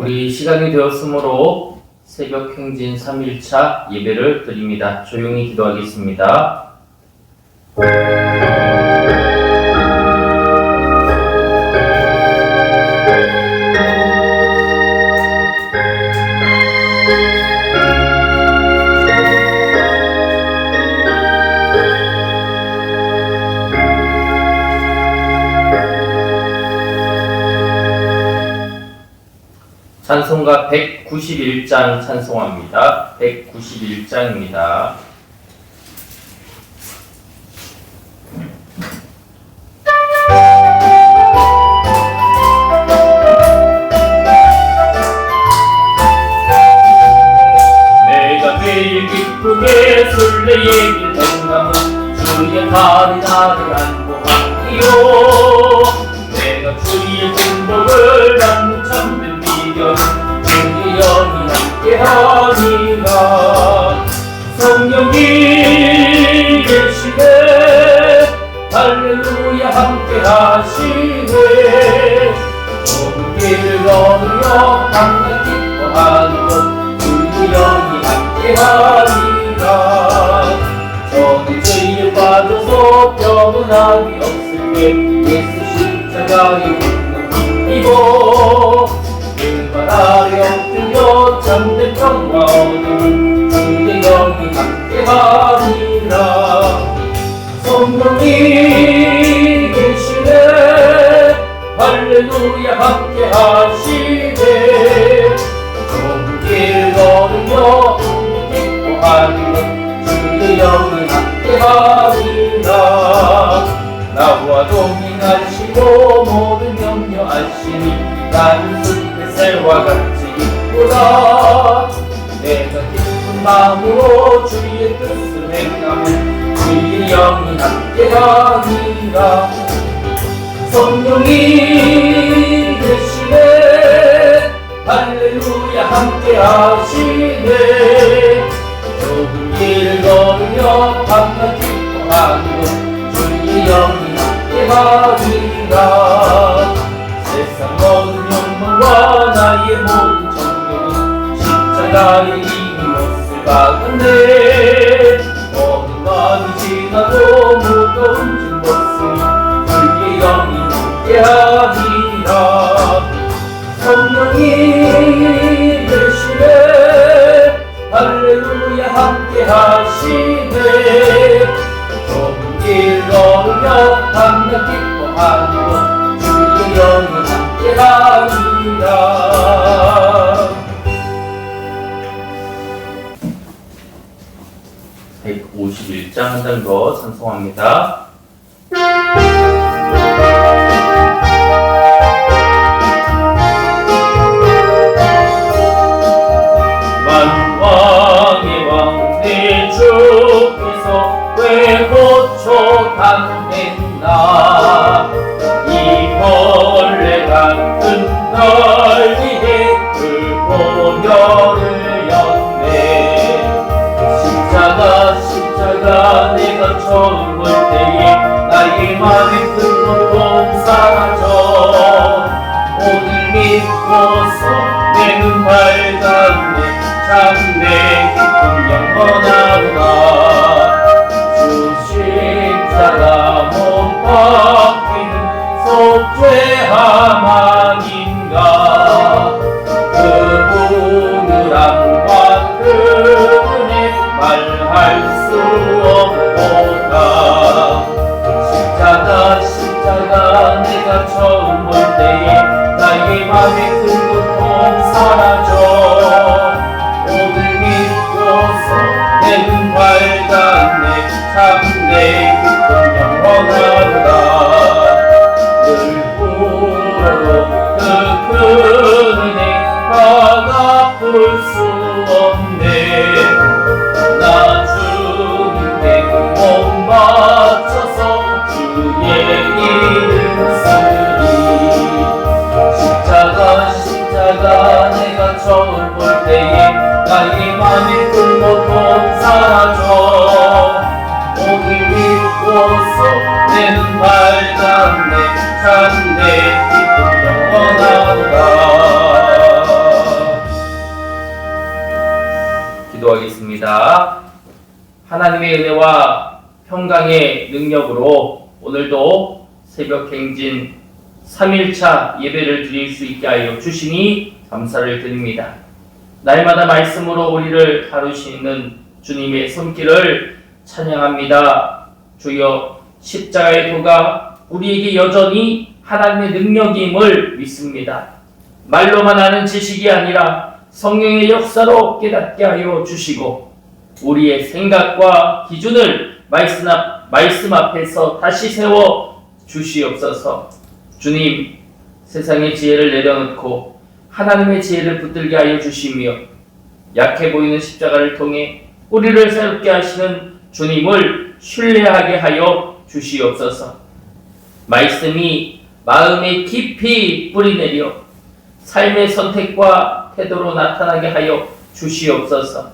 우리 시간이 되었으므로 새벽 행진 3일차 예배를 드립니다. 조용히 기도하겠습니다. 찬송가 191장 찬송합니다. 191장입니다. 내가 제일 기쁘게 술래의 길 행함은 주의 바른 아들 안보하기요. 내가 주의 진복을 받는 참된 비결은 주의 영이 함께하니라. 성령이 계시네 할렐루야 함께하시네. 좁은 길을 걸으며 항상 기뻐하는 것 주의 영이 함께하니라. 저는 죄에 빠져서 변함이 없을 때 예수 십자가의 이고 그 말 아래 엎드려 참된 평화 얻음을 주의 영이 함께하니라. 성령이 계시네 할렐루야 함께하시네. 좁은 길 걸으며 기뻐하는 것 주의 영이 함께하니라. 나와 동행하시고 모든 염려하시니 나는 숲의 셀과 같이 기쁘다. 내가 기쁜 마음으로 주의 뜻을 행하면 주의 영이 함께하니라. 성령이 계시네 할렐루야 함께하시네. 좁은 길을 걸으며 밤낮 기뻐하는 것 주의 영이 함께하니라. 세상 모든 욕망과 나의 모든 정욕은 십자가의 이것을 받았네. 모든 마음이 지나도 무거운 짐 벗으니 주의 영이 함께하니라. 성령이 계시네 할렐루야 함께하시네. 좁은 길 걸으며 밤낮 기뻐하는 것 주의 영이 함께하니라. 151장 한 장 더 찬송합니다. 만왕의 왕 내 주께서 왜 고쳐 담냈나. 이 벌레 같은 날 위해 그 보혈을 였네. 십자가 내가 처음 볼 때에 나의 맘에 큰 고통 사라져. 오늘 믿고서 내 눈 밝았네. 참 내 기쁨 영원하구나. 주 십자가 못 박히는 속죄함 아닌가. 그분이랑과 그 은혜 말할 수 없도다. 십자가 내가 처음 볼 때에 나의 맘에 큰 고통 사라져. 오늘 믿고서 내 눈 밝았네. 참 내 기쁨 영원하구나. 늘 울어도 그 큰 은혜 갚을 수 없네. 나 주님께 몸 바쳐서 주의 이름 쓰리. 십자가 내가 처음 기도합니다. 하나님의 은혜와 평강의 능력으로 오늘도 새벽 행진 3일차 예배를 드릴 수 있게 하여 주시니 감사를 드립니다. 날마다 말씀으로 우리를 다루시는 주님의 손길을 찬양합니다. 주여, 십자가의 도가 우리에게 여전히 하나님의 능력임을 믿습니다. 말로만 하는 지식이 아니라 성령의 역사로 깨닫게 하여 주시고 우리의 생각과 기준을 말씀 앞에서 다시 세워 주시옵소서. 주님, 세상의 지혜를 내려놓고 하나님의 지혜를 붙들게 하여 주시며 약해 보이는 십자가를 통해 우리를 새롭게 하시는 주님을 신뢰하게 하여 주시옵소서. 말씀이 마음에 깊이 뿌리내려 삶의 선택과 태도로 나타나게 하여 주시옵소서.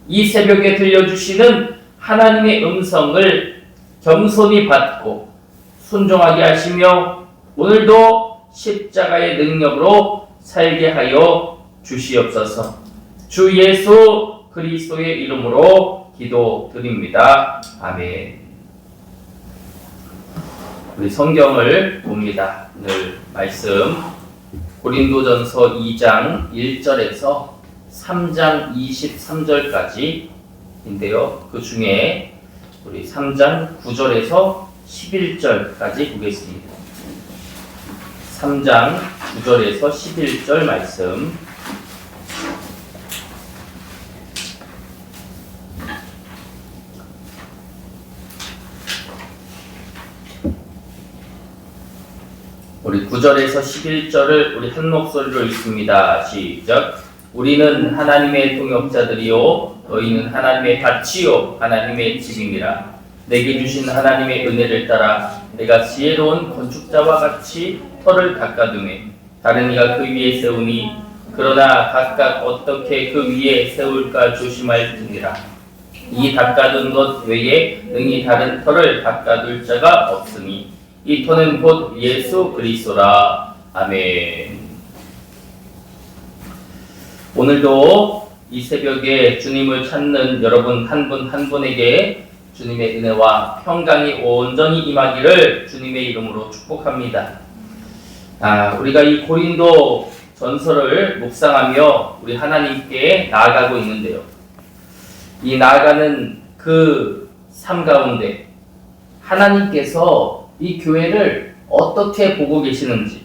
이 새벽에 들려주시는 하나님의 음성을 겸손히 받고 순종하게 하시며 오늘도 십자가의 능력으로 살게 하여 주시옵소서. 주 예수 그리스도의 이름으로 기도드립니다. 아멘. 우리 성경을 봅니다. 오늘 말씀 고린도전서 2장 1절에서 3장 23절까지인데요. 그 중에 우리 3장 9절에서 11절까지 보겠습니다. 3장 9절에서 11절 말씀. 우리 9절에서 11절을 우리 한 목소리로 읽습니다. 시작. 우리는 하나님의 동역자들이요 너희는 하나님의 밭이요 하나님의 집임이라. 내게 주신 하나님의 은혜를 따라 내가 지혜로운 건축자와 같이 터를 닦아두매 다른 이가 그 위에 세우니 그러나 각각 어떻게 그 위에 세울까 조심할지니라. 이 닦아둔 것 외에 능히 다른 터를 닦아둘 자가 없으니 이 터는 곧 예수 그리스도라. 아멘. 오늘도 이 새벽에 주님을 찾는 여러분 한 분 한 분에게 주님의 은혜와 평강이 온전히 임하기를 주님의 이름으로 축복합니다. 우리가 이 고린도 전서를 묵상하며 우리 하나님께 나아가고 있는데요. 이 나아가는 그 삶 가운데 하나님께서 이 교회를 어떻게 보고 계시는지,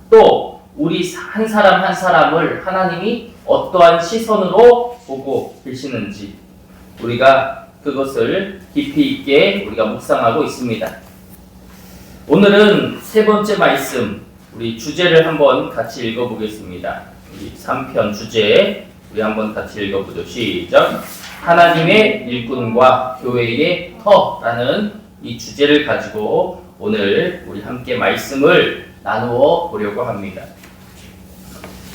또 우리 한 사람 한 사람을 하나님이 어떠한 시선으로 보고 계시는지 우리가 그것을 깊이 있게 우리가 묵상하고 있습니다. 오늘은 세 번째 말씀, 우리 주제를 한번 같이 읽어보겠습니다. 우리 3편 주제 우리 한번 같이 읽어보죠. 시작. 하나님의 일꾼과 교회의 터라는 이 주제를 가지고 오늘 우리 함께 말씀을 나누어 보려고 합니다.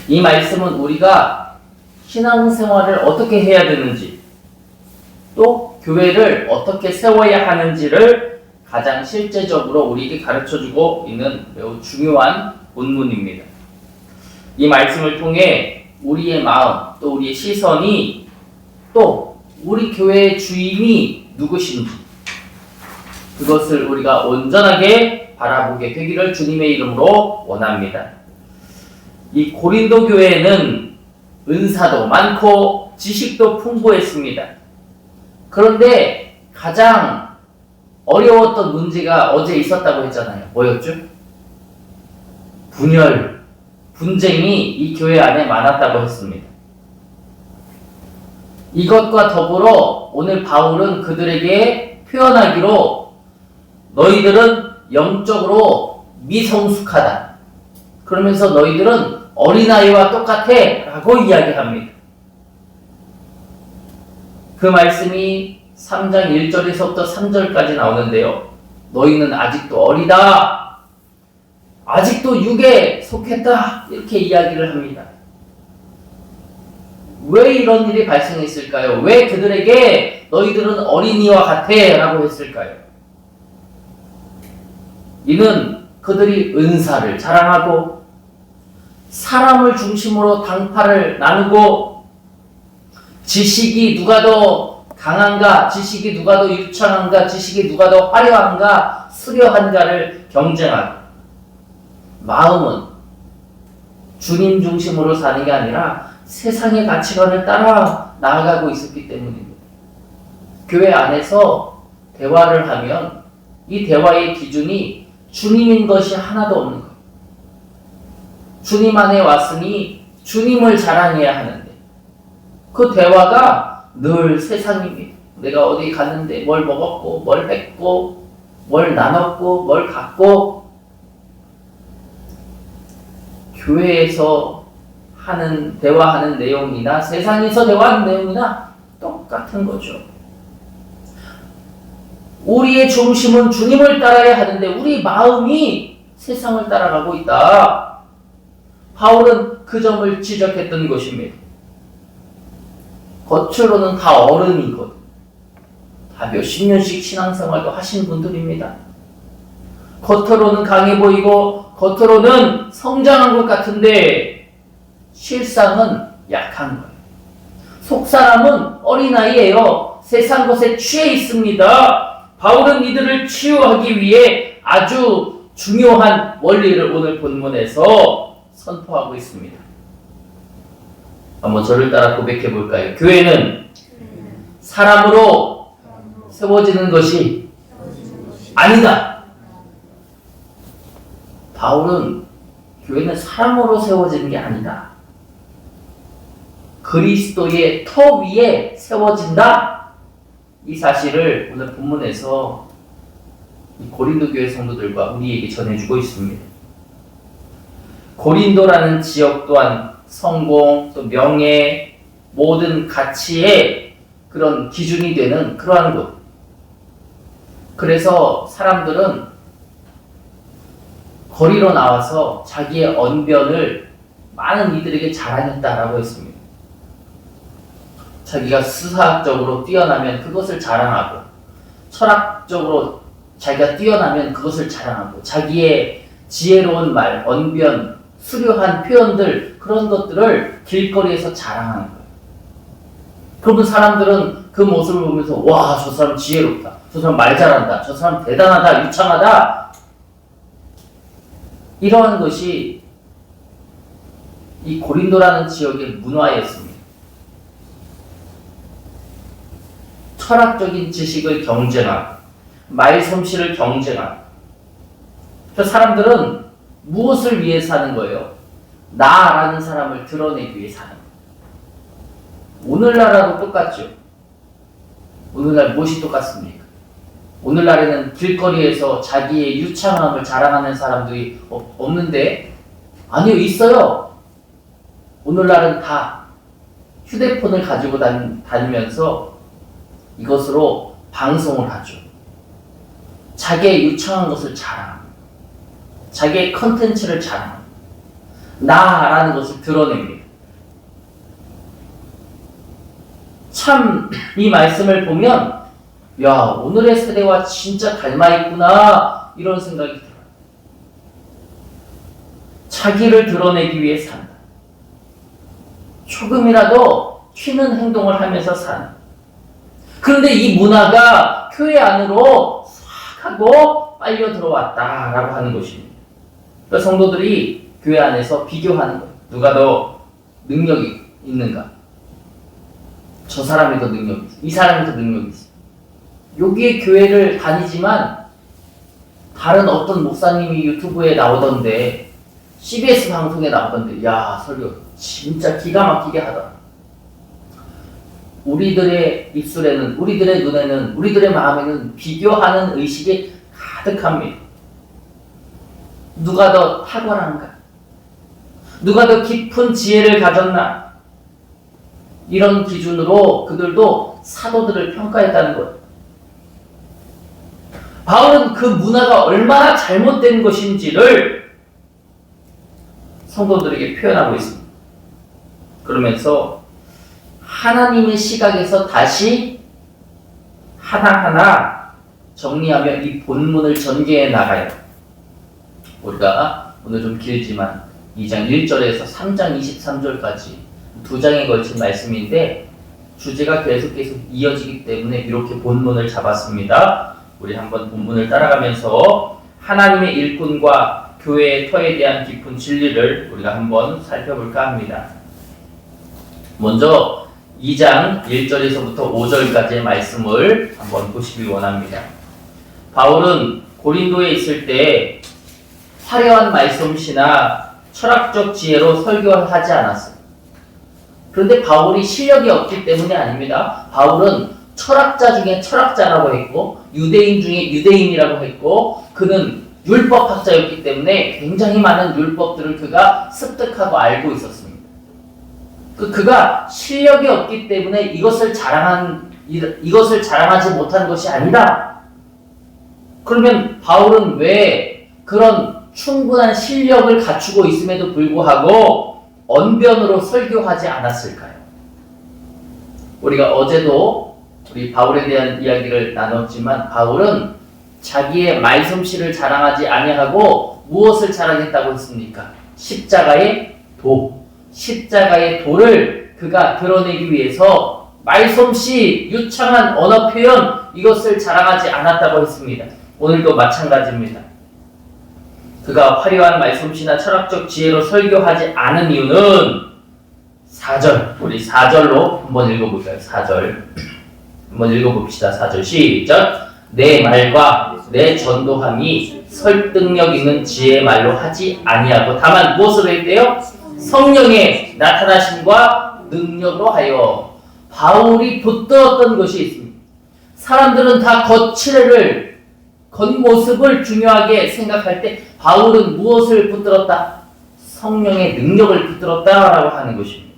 이 말씀은 우리가 신앙생활을 어떻게 해야 되는지, 또 교회를 어떻게 세워야 하는지를 가장 실제적으로 우리에게 가르쳐주고 있는 매우 중요한 본문입니다. 이 말씀을 통해 우리의 마음, 또 우리의 시선이, 또 우리 교회의 주인이 누구신지 그것을 우리가 온전하게 바라보게 되기를 주님의 이름으로 원합니다. 이 고린도 교회에는 은사도 많고 지식도 풍부했습니다. 그런데 가장 어려웠던 문제가 어제 있었다고 했잖아요. 뭐였죠? 분열, 분쟁이 이 교회 안에 많았다고 했습니다. 이것과 더불어 오늘 바울은 그들에게 표현하기로 너희들은 영적으로 미성숙하다. 그러면서 너희들은 어린아이와 똑같아 라고 이야기합니다. 그 말씀이 3장 1절에서부터 3절까지 나오는데요. 너희는 아직도 어리다. 아직도 육에 속했다. 이렇게 이야기를 합니다. 왜 이런 일이 발생했을까요? 왜 그들에게 너희들은 어린이와 같아 라고 했을까요? 이는 그들이 은사를 자랑하고 사람을 중심으로 당파를 나누고 지식이 누가 더 강한가, 지식이 누가 더 유창한가, 지식이 누가 더 화려한가, 수려한가를 경쟁하고, 마음은 주님 중심으로 사는 게 아니라 세상의 가치관을 따라 나아가고 있었기 때문입니다. 교회 안에서 대화를 하면 이 대화의 기준이 주님인 것이 하나도 없는 거예요. 주님 안에 왔으니 주님을 자랑해야 하는데 그 대화가 늘 세상입니다. 내가 어디 갔는데 뭘 먹었고 뭘 했고 뭘 나눴고 뭘 갖고. 교회에서 대화하는 내용이나 세상에서 대화하는 내용이나 똑같은 거죠. 우리의 중심은 주님을 따라야 하는데 우리 마음이 세상을 따라가고 있다. 바울은 그 점을 지적했던 것입니다. 겉으로는 다 어른이거든. 다 몇십 년씩 신앙생활도 하신 분들입니다. 겉으로는 강해 보이고 겉으로는 성장한 것 같은데 실상은 약한 거예요. 속사람은 어린아이예요. 세상 것에 취해 있습니다. 바울은 이들을 치유하기 위해 아주 중요한 원리를 오늘 본문에서 선포하고 있습니다. 한번 저를 따라 고백해 볼까요? 교회는 사람으로 세워지는 것이 아니다. 바울은 교회는 사람으로 세워지는 게 아니다. 그리스도의 터 위에 세워진다. 이 사실을 오늘 본문에서 고린도 교회 성도들과 우리에게 전해주고 있습니다. 고린도라는 지역 또한 성공, 또 명예, 모든 가치의 그런 기준이 되는 그러한 곳. 그래서 사람들은 거리로 나와서 자기의 언변을 많은 이들에게 자랑했다라고 했습니다. 자기가 수사학적으로 뛰어나면 그것을 자랑하고, 철학적으로 자기가 뛰어나면 그것을 자랑하고, 자기의 지혜로운 말, 언변, 수려한 표현들, 그런 것들을 길거리에서 자랑하는 거예요. 그러면 사람들은 그 모습을 보면서 와, 저 사람 지혜롭다, 저 사람 말 잘한다, 저 사람 대단하다, 유창하다, 이러한 것이 이 고린도라는 지역의 문화였습니다. 철학적인 지식을 경쟁하고 말솜씨를 경쟁하고, 그 사람들은 무엇을 위해 사는 거예요? 나라는 사람을 드러내기 위해 사는 거예요. 오늘날하고 똑같죠. 오늘날 무엇이 똑같습니까? 오늘날에는 길거리에서 자기의 유창함을 자랑하는 사람들이 없는데, 아니요, 있어요. 오늘날은 다 휴대폰을 가지고 다니면서 이것으로 방송을 하죠. 자기의 유창한 것을 자랑합니다. 자기의 컨텐츠를 자랑합니다. 나라는 것을 드러냅니다. 참 이 말씀을 보면 야, 오늘의 세대와 진짜 닮아있구나, 이런 생각이 들어요. 자기를 드러내기 위해 산다. 조금이라도 튀는 행동을 하면서 산다. 그런데 이 문화가 교회 안으로 싹 하고 빨려 들어왔다라고 하는 것입니다. 그러니까 성도들이 교회 안에서 비교하는 거예요. 누가 더 능력이 있는가? 저 사람이 더 능력이 있어. 이 사람이 더 능력이 있어. 여기에 교회를 다니지만 다른 어떤 목사님이 유튜브에 나오던데, CBS 방송에 나오던데, 야, 설교 진짜 기가 막히게 하더라. 우리들의 입술에는, 우리들의 눈에는, 우리들의 마음에는 비교하는 의식이 가득합니다. 누가 더 탁월한가? 누가 더 깊은 지혜를 가졌나? 이런 기준으로 그들도 사도들을 평가했다는 거예요. 바울은 그 문화가 얼마나 잘못된 것인지를 성도들에게 표현하고 있습니다. 그러면서 하나님의 시각에서 다시 하나하나 정리하며 이 본문을 전개해 나가요. 우리가 오늘 좀 길지만 2장 1절에서 3장 23절까지 두 장에 걸친 말씀인데, 주제가 계속 이어지기 때문에 이렇게 본문을 잡았습니다. 우리 한번 본문을 따라가면서 하나님의 일꾼과 교회의 터에 대한 깊은 진리를 우리가 한번 살펴볼까 합니다. 먼저 2장 1절에서부터 5절까지의 말씀을 한번 보시기 원합니다. 바울은 고린도에 있을 때 화려한 말씀씨나 철학적 지혜로 설교하지 않았어요. 그런데 바울이 실력이 없기 때문이 아닙니다. 바울은 철학자 중에 철학자라고 했고 유대인 중에 유대인이라고 했고 그는 율법학자였기 때문에 굉장히 많은 율법들을 그가 습득하고 알고 있었습니다. 그가 실력이 없기 때문에 이것을 자랑하지 못한 것이 아니다. 그러면 바울은 왜 그런 충분한 실력을 갖추고 있음에도 불구하고 언변으로 설교하지 않았을까요? 우리가 어제도 우리 바울에 대한 이야기를 나눴지만 바울은 자기의 말솜씨를 자랑하지 아니하고 무엇을 자랑했다고 했습니까? 십자가의 도. 십자가의 도를 그가 드러내기 위해서 말솜씨, 유창한 언어 표현 이것을 자랑하지 않았다고 했습니다. 오늘도 마찬가지입니다. 그가 화려한 말솜씨나 철학적 지혜로 설교하지 않은 이유는 4절, 우리 4절로 한번 읽어볼까요? 4절 한번 읽어봅시다. 4절 시작. 내 말과 내 전도함이 설득력 있는 지혜의 말로 하지 아니하고 다만 무엇으로 했대요? 성령의 나타나심과 능력으로 하여. 바울이 붙들었던 것이 있습니다. 사람들은 다 겉모습을 중요하게 생각할 때 바울은 무엇을 붙들었다? 성령의 능력을 붙들었다라고 하는 것입니다.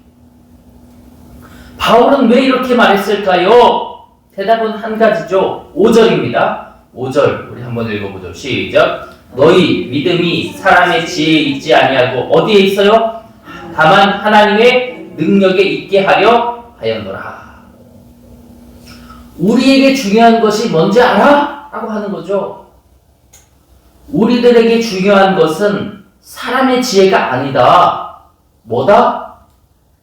바울은 왜 이렇게 말했을까요? 대답은 한 가지죠. 5절입니다. 5절 우리 한번 읽어보죠. 시작. 너희 믿음이 사람의 지혜에 있지 아니하고 어디에 있어요? 다만 하나님의 능력에 있게 하려 하였노라. 우리에게 중요한 것이 뭔지 알아? 라고 하는 거죠. 우리들에게 중요한 것은 사람의 지혜가 아니다. 뭐다?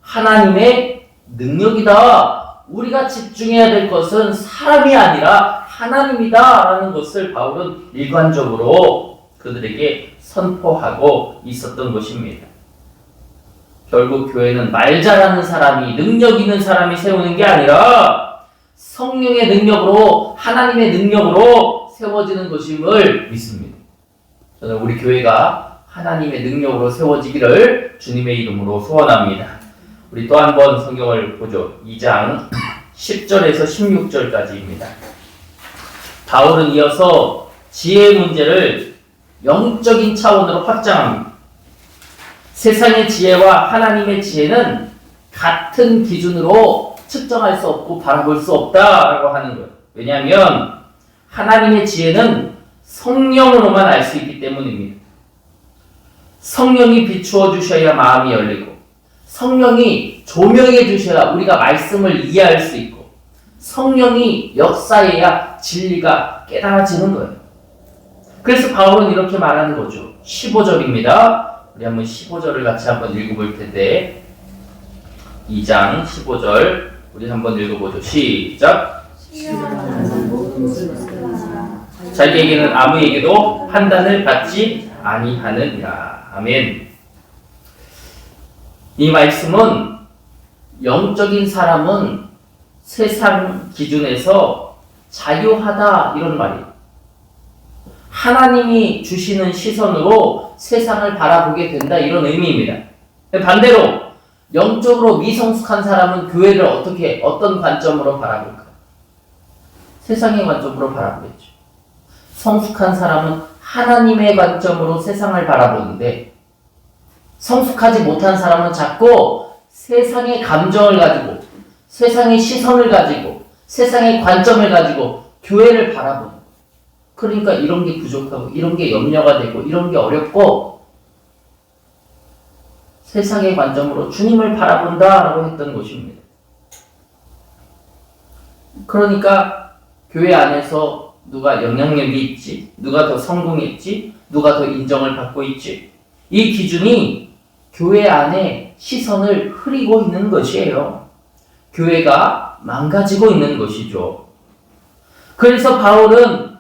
하나님의 능력이다. 우리가 집중해야 될 것은 사람이 아니라 하나님이다 라는 것을 바울은 일관적으로 그들에게 선포하고 있었던 것입니다. 결국 교회는 말 잘하는 사람이, 능력 있는 사람이 세우는 게 아니라 성령의 능력으로, 하나님의 능력으로 세워지는 것임을 믿습니다. 저는 우리 교회가 하나님의 능력으로 세워지기를 주님의 이름으로 소원합니다. 우리 또 한 번 성경을 보죠. 2장 10절에서 16절까지입니다. 바울은 이어서 지혜의 문제를 영적인 차원으로 확장합니다. 세상의 지혜와 하나님의 지혜는 같은 기준으로 측정할 수 없고 바라볼 수 없다라고 하는 거예요. 왜냐하면 하나님의 지혜는 성령으로만 알 수 있기 때문입니다. 성령이 비추어 주셔야 마음이 열리고 성령이 조명해 주셔야 우리가 말씀을 이해할 수 있고 성령이 역사해야 진리가 깨달아지는 거예요. 그래서 바울은 이렇게 말하는 거죠. 15절입니다. 우리 한번 15절을 같이 한번 읽어볼 텐데 2장 15절 우리 한번 읽어보죠. 시작. 자기에게는 아무에게도 판단을 받지 아니하느니라. 아멘. 이 말씀은 영적인 사람은 세상 기준에서 자유하다 이런 말이에요. 하나님이 주시는 시선으로 세상을 바라보게 된다 이런 의미입니다. 반대로 영적으로 미성숙한 사람은 교회를 어떤 관점으로 바라볼까? 세상의 관점으로 바라보겠죠. 성숙한 사람은 하나님의 관점으로 세상을 바라보는데 성숙하지 못한 사람은 자꾸 세상의 감정을 가지고 세상의 시선을 가지고 세상의 관점을 가지고 교회를 바라보는 거예요. 그러니까 이런 게 부족하고 이런 게 염려가 되고 이런 게 어렵고 세상의 관점으로 주님을 바라본다라고 했던 것입니다. 그러니까 교회 안에서 누가 영향력이 있지, 누가 더 성공했지, 누가 더 인정을 받고 있지, 이 기준이 교회 안에 시선을 흐리고 있는 것이에요. 교회가 교회가 망가지고 있는 것이죠. 그래서 바울은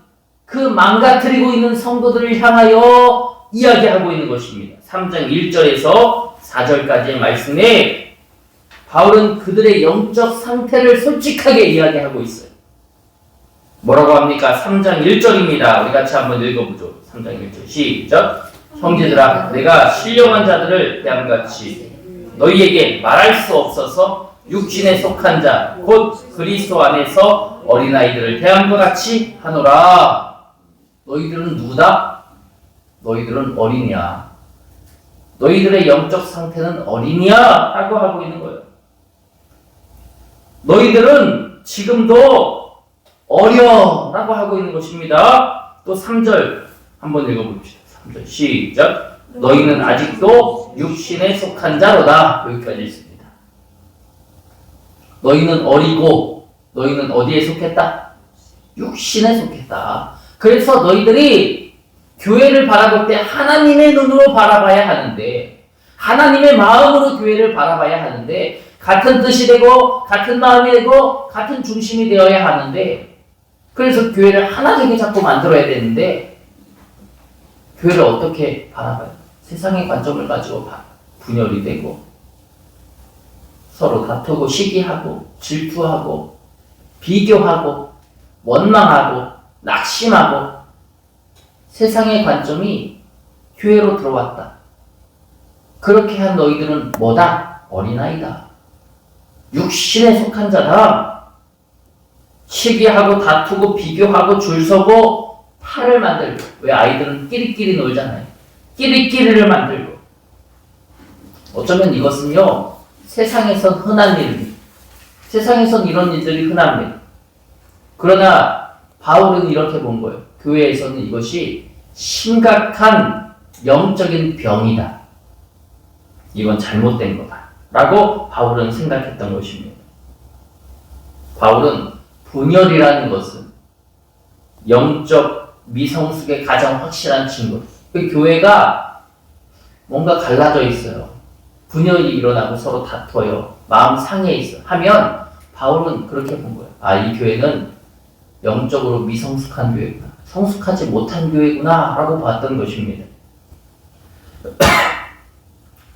그 망가뜨리고 있는 성도들을 향하여 이야기하고 있는 것입니다. 3장 1절에서 4절까지의 말씀에 바울은 그들의 영적 상태를 솔직하게 이야기하고 있어요. 뭐라고 합니까? 3장 1절입니다. 우리 같이 한번 읽어보죠. 3장 1절 시작. 형제들아, 내가 신령한 자들을 대함같이 너희에게 말할 수 없어서 육신에 속한 자, 곧 그리스도 안에서 어린아이들을 대함과 같이 하노라. 너희들은 누구다? 너희들은 어린이야. 너희들의 영적 상태는 어린이야 라고 하고 있는 거예요. 너희들은 지금도 어려 라고 하고 있는 것입니다. 또 3절 한번 읽어봅시다. 3절 시작. 너희는 아직도 육신에 속한 자로다. 여기까지 있습니다. 너희는 어리고 너희는 어디에 속했다? 육신에 속했다. 그래서 너희들이 교회를 바라볼 때 하나님의 눈으로 바라봐야 하는데, 하나님의 마음으로 교회를 바라봐야 하는데, 같은 뜻이 되고 같은 마음이 되고 같은 중심이 되어야 하는데, 그래서 교회를 하나되게 자꾸 만들어야 되는데, 교회를 어떻게 바라봐요? 세상의 관점을 가지고 분열이 되고 서로 다투고 시기하고 질투하고 비교하고 원망하고 낙심하고, 세상의 관점이 교회로 들어왔다. 그렇게 한 너희들은 뭐다? 어린아이다. 육신에 속한 자다. 시기하고 다투고 비교하고 줄서고 팔을 만들고, 왜 아이들은 끼리끼리 놀잖아요. 끼리끼리를 만들고. 어쩌면 이것은요, 세상에선 흔한 일입니다. 세상에선 이런 일들이 흔합니다. 그러나 바울은 이렇게 본 거예요. 교회에서는 이것이 심각한 영적인 병이다. 이건 잘못된 거다. 라고 바울은 생각했던 것입니다. 바울은 분열이라는 것은 영적 미성숙의 가장 확실한 증거. 그 교회가 뭔가 갈라져 있어요. 분열이 일어나고 서로 다퉈요. 마음 상해 있어. 하면 바울은 그렇게 본 거예요. 아, 이 교회는 영적으로 미성숙한 교회구나. 성숙하지 못한 교회구나. 라고 봤던 것입니다.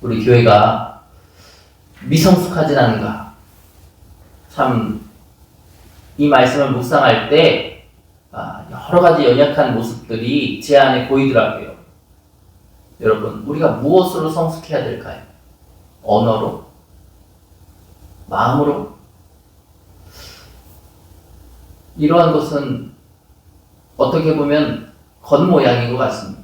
우리 교회가 미성숙하진 않은가? 참, 이 말씀을 묵상할 때 여러 가지 연약한 모습들이 제 안에 보이더라고요. 여러분, 우리가 무엇으로 성숙해야 될까요? 언어로? 마음으로? 이러한 것은 어떻게 보면 겉모양인 것 같습니다.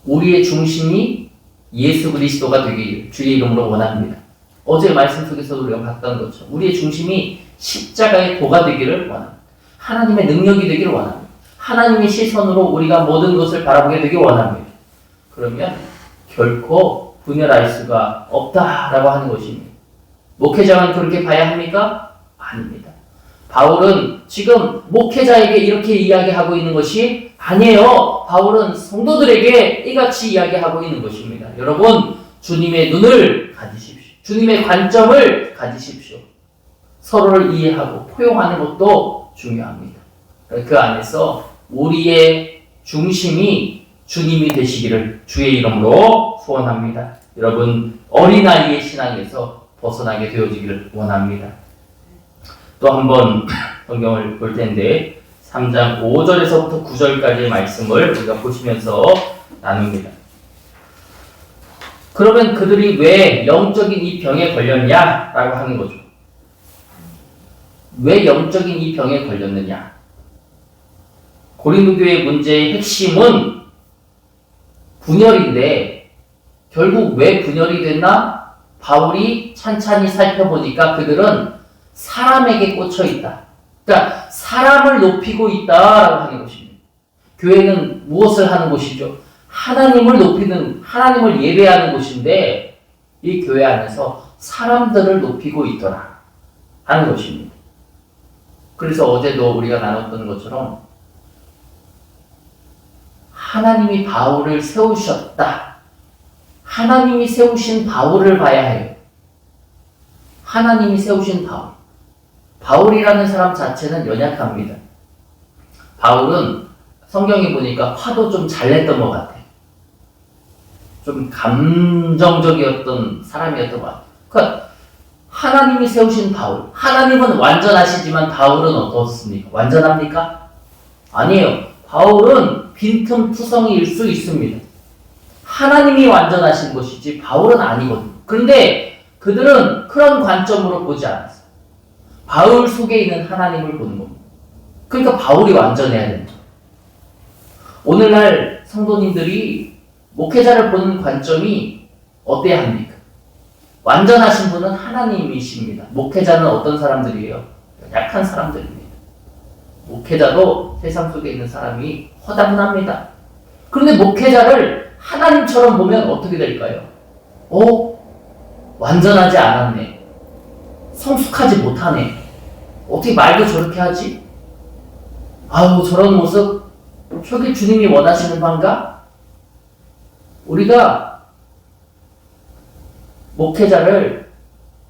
우리의 중심이 예수 그리스도가 되길 주의 이름으로 원합니다. 어제 말씀 속에서 우리가 봤던 것처럼 우리의 중심이 십자가의 도가 되기를 원합니다. 하나님의 능력이 되기를 원합니다. 하나님의 시선으로 우리가 모든 것을 바라보게 되길 원합니다. 그러면 결코 분열할 수가 없다라고 하는 것입니다. 목회자만 그렇게 봐야 합니까? 아닙니다. 바울은 지금 목회자에게 이렇게 이야기하고 있는 것이 아니에요. 바울은 성도들에게 이같이 이야기하고 있는 것입니다. 여러분, 주님의 눈을 가지십시오. 주님의 관점을 가지십시오. 서로를 이해하고 포용하는 것도 중요합니다. 그 안에서 우리의 중심이 주님이 되시기를 주의 이름으로 소원합니다. 여러분, 어린아이의 신앙에서 벗어나게 되어지기를 원합니다. 또 한번 성경을 볼 텐데 3장 5절에서부터 9절까지의 말씀을 우리가 보시면서 나눕니다. 그러면 그들이 왜 영적인 이 병에 걸렸냐라고 하는 거죠. 왜 영적인 이 병에 걸렸느냐? 고린도 교회 문제의 핵심은 분열인데, 결국 왜 분열이 됐나? 바울이 찬찬히 살펴보니까 그들은 사람에게 꽂혀 있다. 그러니까 사람을 높이고 있다라고 하는 것입니다. 교회는 무엇을 하는 곳이죠? 하나님을 높이는, 하나님을 예배하는 곳인데 이 교회 안에서 사람들을 높이고 있더라 하는 것입니다. 그래서 어제도 우리가 나눴던 것처럼 하나님이 바울을 세우셨다. 하나님이 세우신 바울을 봐야 해요. 하나님이 세우신 바울. 바울이라는 사람 자체는 연약합니다. 바울은 성경에 보니까 화도 좀 잘 냈던 것 같아요. 좀 감정적이었던 사람이었던 것 같아요. 그러니까 하나님이 세우신 바울. 하나님은 완전하시지만 바울은 어떻습니까? 완전합니까? 아니에요. 바울은 빈틈투성이일 수 있습니다. 하나님이 완전하신 것이지 바울은 아니거든요. 그런데 그들은 그런 관점으로 보지 않았어요. 바울 속에 있는 하나님을 보는 겁니다. 그러니까 바울이 완전해야 된다. 오늘날 성도님들이 목회자를 보는 관점이 어때야 합니까? 완전하신 분은 하나님이십니다. 목회자는 어떤 사람들이에요? 약한 사람들입니다. 목회자도 세상 속에 있는 사람이 허다분합니다. 그런데 목회자를 하나님처럼 보면 어떻게 될까요? 완전하지 않았네. 성숙하지 못하네. 어떻게 말도 저렇게 하지? 저런 모습 저게 주님이 원하시는 바인가? 우리가 목회자를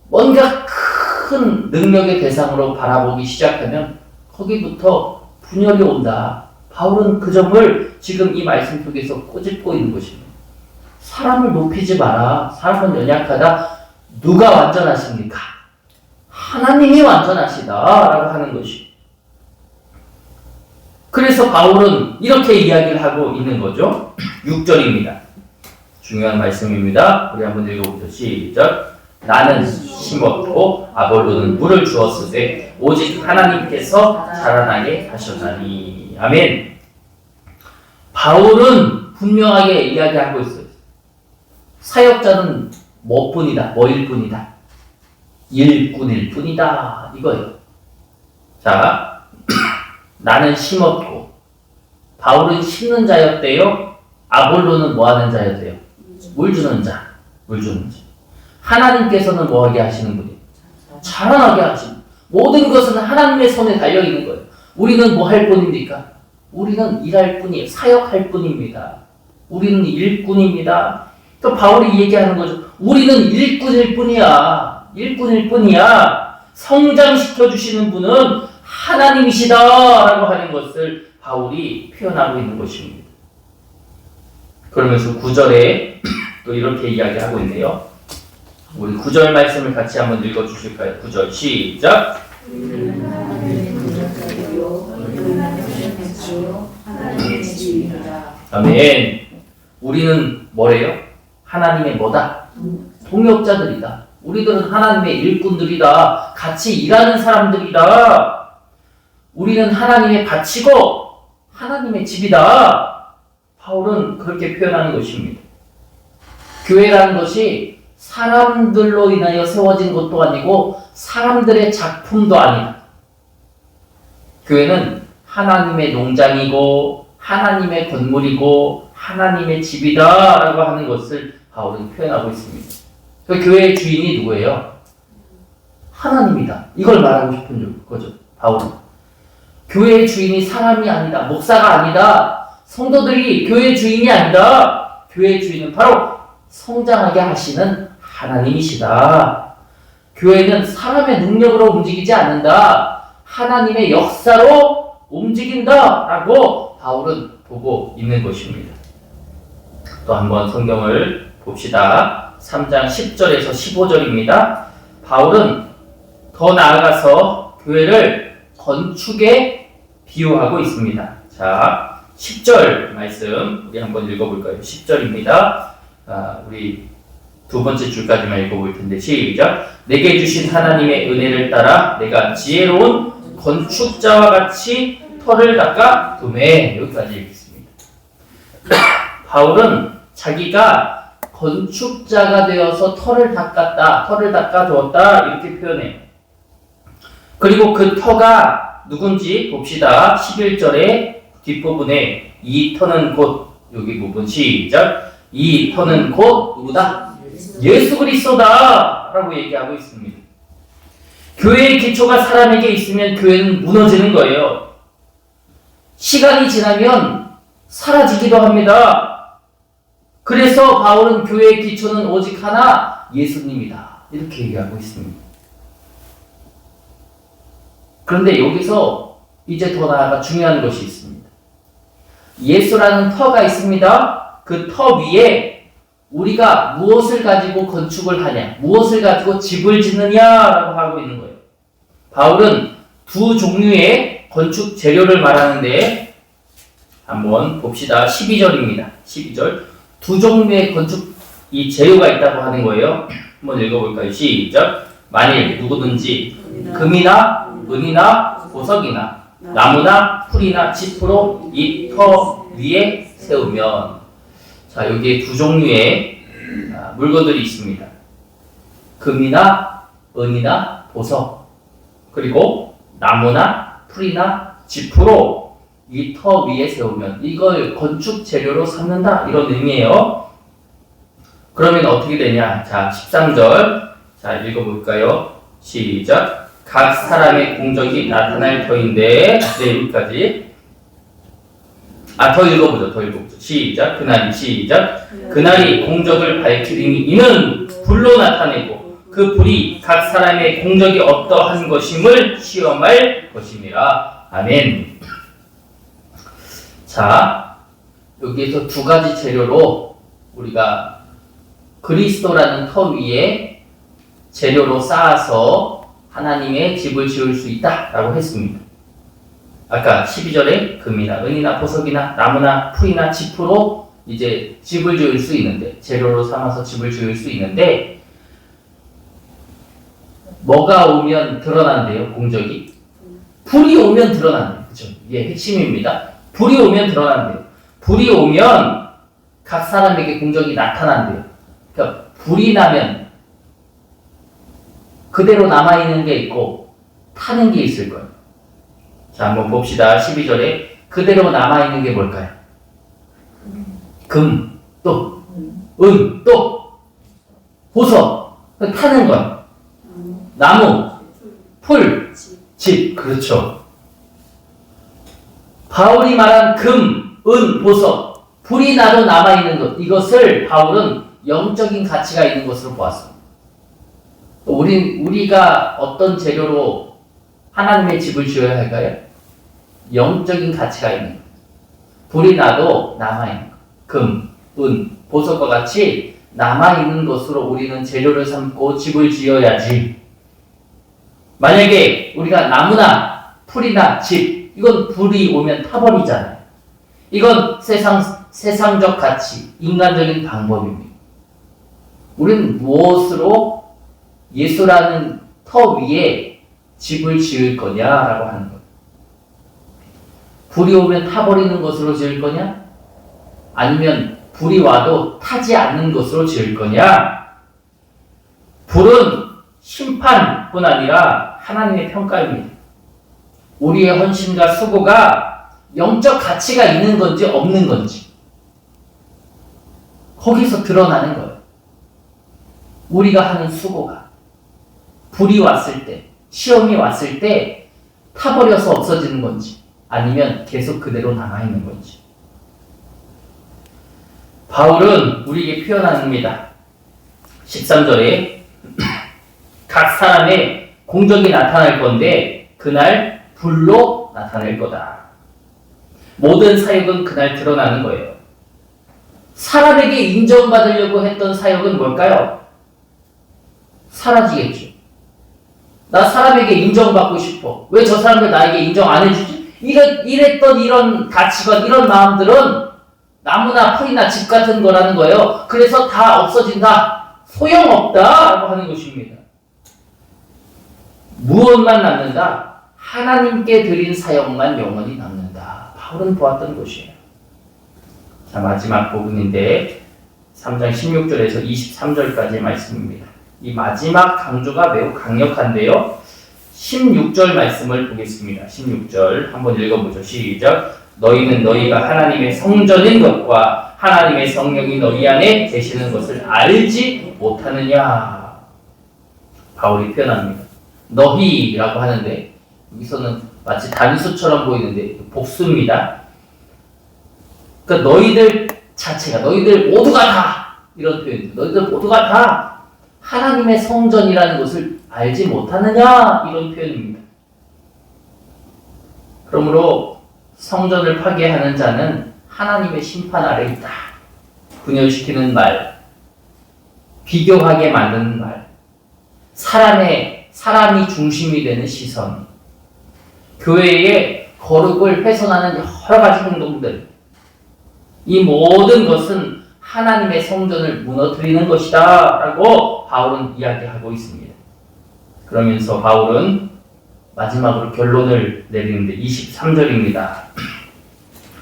뭔가 큰 능력의 대상으로 바라보기 시작하면 거기부터 분열이 온다. 바울은 그 점을 지금 이 말씀 속에서 꼬집고 있는 것입니다. 사람을 높이지 마라. 사람은 연약하다. 누가 완전하십니까? 하나님이 완전하시다 라고 하는 것이. 그래서 바울은 이렇게 이야기를 하고 있는 거죠. 6절입니다. 중요한 말씀입니다. 우리 한번 읽어보죠. 시작. 나는 심었고 아볼로는 물을 주었으되 오직 하나님께서 자라나게 하셨나니. 아멘. 바울은 분명하게 이야기하고 있어요. 사역자는 뭐일 뿐이다. 일꾼일 뿐이다. 이거예요. 자, 나는 심었고 바울은 심는 자였대요. 아볼로는 뭐하는 자였대요? 물 주는 자. 하나님께서는 뭐하게 하시는 분이에요? 자라나게 하시는. 모든 것은 하나님의 손에 달려있는 거예요. 우리는 뭐 할 뿐입니까? 우리는 일할 뿐이에요. 사역할 뿐입니다. 우리는 일꾼입니다. 또 바울이 얘기하는 거죠. 우리는 일꾼일 뿐이야. 성장시켜 주시는 분은 하나님이시다라고 하는 것을 바울이 표현하고 있는 것입니다. 그러면서 9절에 또 이렇게 이야기하고 있네요. 우리 9절 말씀을 같이 한번 읽어주실까요? 9절 시작. 아멘. 우리는 뭐래요? 하나님의 뭐다? 동역자들이다. 우리들은 하나님의 일꾼들이다. 같이 일하는 사람들이다. 우리는 하나님의 밭이고 하나님의 집이다. 바울은 그렇게 표현하는 것입니다. 교회라는 것이 사람들로 인하여 세워진 것도 아니고 사람들의 작품도 아니다. 교회는 하나님의 농장이고 하나님의 건물이고 하나님의 집이다 라고 하는 것을 바울은 표현하고 있습니다. 그 교회의 주인이 누구예요? 하나님이다. 이걸 말하고 싶은 거죠. 바울은. 교회의 주인이 사람이 아니다. 목사가 아니다. 성도들이 교회의 주인이 아니다. 교회의 주인은 바로 성장하게 하시는 하나님이시다. 교회는 사람의 능력으로 움직이지 않는다. 하나님의 역사로 움직인다 라고 바울은 보고 있는 것입니다. 또 한번 성경을 봅시다. 3장 10절에서 15절입니다. 바울은 더 나아가서 교회를 건축에 비유하고 있습니다. 자, 10절 말씀 우리 한번 읽어볼까요? 10절입니다. 우리 두 번째 줄까지만 읽어볼 텐데 시작. 내게 주신 하나님의 은혜를 따라 내가 지혜로운 건축자와 같이 터를 닦아 두매. 여기까지 읽겠습니다. 바울은 자기가 건축자가 되어서 터를 닦아 두었다 이렇게 표현해요. 그리고 그 터가 누군지 봅시다. 11절의 뒷부분에 이 터는 곧, 여기 부분 시작. 이 터는 곧 누구다? 예수 그리스도다 라고 얘기하고 있습니다. 교회의 기초가 사람에게 있으면 교회는 무너지는 거예요. 시간이 지나면 사라지기도 합니다. 그래서 바울은 교회의 기초는 오직 하나, 예수님이다 이렇게 얘기하고 있습니다. 그런데 여기서 이제 더 나아가 중요한 것이 있습니다. 예수라는 터가 있습니다. 그 터 위에 우리가 무엇을 가지고 건축을 하냐, 무엇을 가지고 집을 짓느냐라고 하고 있는 거예요. 바울은 두 종류의 건축 재료를 말하는데 한번 봅시다. 12절입니다. 12절. 두 종류의 건축 이 재료가 있다고 하는 거예요. 한번 읽어볼까요? 시작. 만일 누구든지 금이나 은이나 보석이나 나무나 풀이나 짚으로 이 터 위에 세우면, 자, 여기에 두 종류의 물건들이 있습니다. 금이나 은이나 보석, 그리고 나무나 풀이나 짚으로 이 터 위에 세우면 이걸 건축 재료로 삼는다, 이런 의미예요. 그러면 어떻게 되냐? 자, 13절. 자, 읽어볼까요? 시작. 각 사람의 공적이 나타날 터인데, 네, 여기까지. 더 읽어보죠. 시작. 그날이, 시작. 그날이 공적을 밝히리니 이는 불로 나타내고 그 불이 각 사람의 공적이 어떠한 것임을 시험할 것임이라. 아멘. 자, 여기에서 두 가지 재료로 우리가 그리스도라는 터 위에 재료로 쌓아서 하나님의 집을 지을 수 있다라고 했습니다. 아까 12절에 금이나 은이나 보석이나 나무나 풀이나 짚으로 이제 집을 지을 수 있는데, 재료로 삼아서 집을 지을 수 있는데, 뭐가 오면 드러난대요, 공적이? 불이 오면 드러난대요. 그쵸? 이게 핵심입니다. 불이 오면 드러난대요. 불이 오면 각 사람에게 공적이 나타난대요. 그러니까 불이 나면 그대로 남아있는 게 있고 타는 게 있을 거예요. 자, 한번 봅시다. 12절에 그대로 남아있는 게 뭘까요? 금, 또 은, 또 보석, 타는 거예요. 나무, 풀, 집. 그렇죠. 바울이 말한 금, 은, 보석, 불이 나도 남아있는 것, 이것을 바울은 영적인 가치가 있는 것으로 보았습니다. 우리가 어떤 재료로 하나님의 집을 지어야 할까요? 영적인 가치가 있는 것. 불이 나도 남아있는 것. 금, 은, 보석과 같이 남아있는 것으로 우리는 재료를 삼고 집을 지어야지. 만약에 우리가 나무나 풀이나 집, 이건 불이 오면 타버리잖아요. 이건 세상적 가치, 인간적인 방법입니다. 우리는 무엇으로 예수라는 터 위에 집을 지을 거냐라고 하는 거예요. 불이 오면 타버리는 것으로 지을 거냐? 아니면 불이 와도 타지 않는 것으로 지을 거냐? 불은 심판뿐 아니라 하나님의 평가입니다. 우리의 헌신과 수고가 영적 가치가 있는 건지 없는 건지 거기서 드러나는 거예요. 우리가 하는 수고가 불이 왔을 때, 시험이 왔을 때 타버려서 없어지는 건지 아니면 계속 그대로 남아있는 건지. 바울은 우리에게 표현합니다. 13절에 각 사람의 공적이 나타날 건데 그날 불로 나타날 거다. 모든 사역은 그날 드러나는 거예요. 사람에게 인정받으려고 했던 사역은 뭘까요? 사라지겠죠. 나 사람에게 인정받고 싶어. 왜 저 사람들 나에게 인정 안 해주지? 이랬던 이런 가치관, 이런 마음들은 나무나 풀이나 집 같은 거라는 거예요. 그래서 다 없어진다. 소용없다. 라고 하는 것입니다. 무엇만 남는다? 하나님께 드린 사역만 영원히 남는다. 바울은 보았던 것이에요. 자, 마지막 부분인데 3장 16절에서 23절까지의 말씀입니다. 이 마지막 강조가 매우 강력한데요. 16절 말씀을 보겠습니다. 16절 한번 읽어보죠. 시작. 너희는 너희가 하나님의 성전인 것과 하나님의 성령이 너희 안에 계시는 것을 알지 못하느냐. 바울이 표현합니다. 너희라고 하는데 여기서는 마치 단수처럼 보이는데 복수입니다. 그러니까 너희들 자체가, 너희들 모두가 다, 이런 표현입니다. 너희들 모두가 다 하나님의 성전이라는 것을 알지 못하느냐, 이런 표현입니다. 그러므로 성전을 파괴하는 자는 하나님의 심판 아래 있다. 분열시키는 말, 비교하게 만드는 말, 사람이 중심이 되는 시선, 교회의 거룩을 훼손하는 여러 가지 행동들, 이 모든 것은 하나님의 성전을 무너뜨리는 것이다 라고 바울은 이야기하고 있습니다. 그러면서 바울은 마지막으로 결론을 내리는데 23절입니다.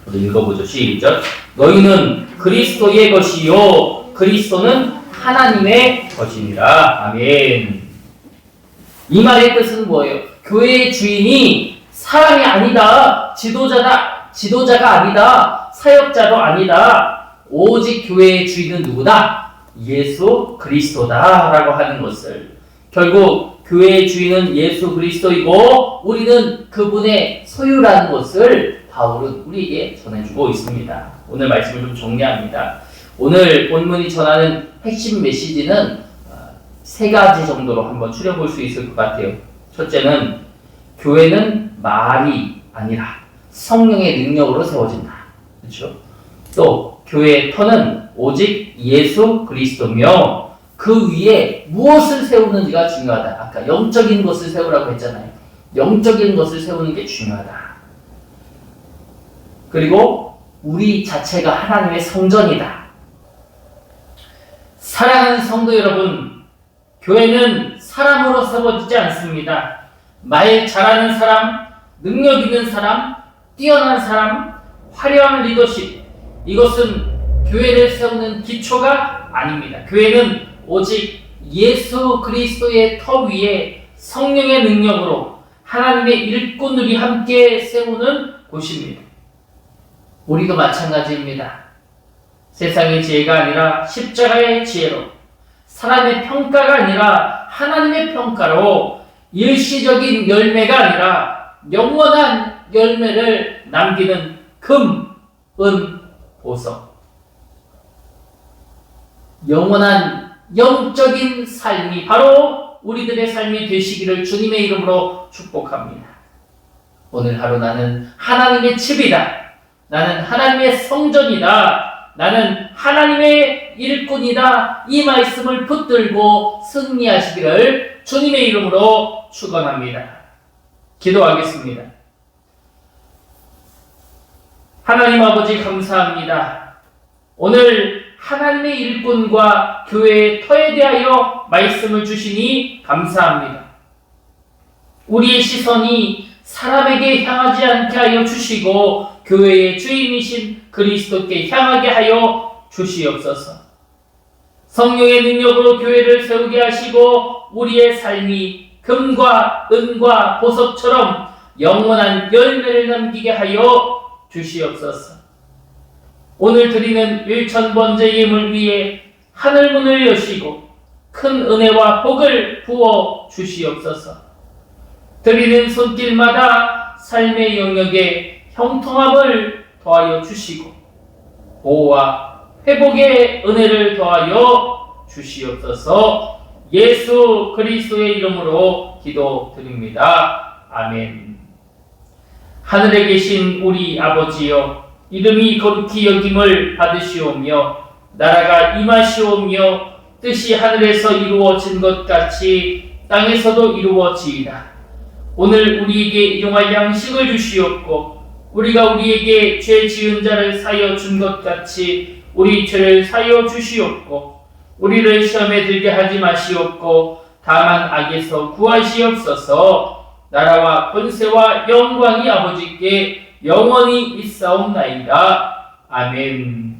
우리 읽어보죠. 시작. 너희는 그리스도의 것이요 그리스도는 하나님의 것이니라. 아멘. 이 말의 뜻은 뭐예요? 교회의 주인이 사람이 아니다. 지도자가 아니다. 사역자도 아니다. 오직 교회의 주인은 누구다? 예수 그리스도다 라고 하는 것을, 결국 교회의 주인은 예수 그리스도이고 우리는 그분의 소유라는 것을 바울은 우리에게 전해주고 있습니다. 오늘 말씀을 좀 정리합니다. 오늘 본문이 전하는 핵심 메시지는 세 가지 정도로 한번 추려볼 수 있을 것 같아요. 첫째는 교회는 말이 아니라 성령의 능력으로 세워진다. 그렇죠? 또 교회의 터는 오직 예수 그리스도며 그 위에 무엇을 세우는지가 중요하다. 아까 영적인 것을 세우라고 했잖아요. 영적인 것을 세우는 게 중요하다. 그리고 우리 자체가 하나님의 성전이다. 사랑하는 성도 여러분, 교회는 사람으로 세워지지 않습니다. 말 잘하는 사람, 능력 있는 사람, 뛰어난 사람, 화려한 리더십, 이것은 교회를 세우는 기초가 아닙니다. 교회는 오직 예수 그리스도의 터 위에 성령의 능력으로 하나님의 일꾼들이 함께 세우는 곳입니다. 우리도 마찬가지입니다. 세상의 지혜가 아니라 십자가의 지혜로, 사람의 평가가 아니라 하나님의 평가로 일시적인 열매가 아니라 영원한 열매를 남기는 금, 은, 보석, 영원한 영적인 삶이 바로 우리들의 삶이 되시기를 주님의 이름으로 축복합니다. 오늘 하루 나는 하나님의 집이다. 나는 하나님의 성전이다. 나는 하나님의 일꾼이다. 이 말씀을 붙들고 승리하시기를 주님의 이름으로 축원합니다. 기도하겠습니다. 하나님 아버지 감사합니다. 오늘 하나님의 일꾼과 교회의 터에 대하여 말씀을 주시니 감사합니다. 우리의 시선이 사람에게 향하지 않게 하여 주시고 교회의 주인이신 그리스도께 향하게 하여 주시옵소서. 성령의 능력으로 교회를 세우게 하시고 우리의 삶이 금과 은과 보석처럼 영원한 열매를 남기게 하여 주시옵소서. 오늘 드리는 1000번째 예물 위에 하늘문을 여시고 큰 은혜와 복을 부어 주시옵소서. 드리는 손길마다 삶의 영역에 형통함을 더하여 주시고 보호와 회복의 은혜를 더하여 주시옵소서. 예수 그리스도의 이름으로 기도드립니다. 아멘. 하늘에 계신 우리 아버지여, 이름이 거룩히 여김을 받으시오며 나라가 임하시오며 뜻이 하늘에서 이루어진 것 같이 땅에서도 이루어지이다. 오늘 우리에게 일용할 양식을 주시옵고 우리가 우리에게 죄 지은 자를 사여 준 것 같이 우리 죄를 사여 주시옵고 우리를 시험에 들게 하지 마시옵고 다만 악에서 구하시옵소서. 나라와 권세와 영광이 아버지께 영원히 있사옵나이다. 아멘.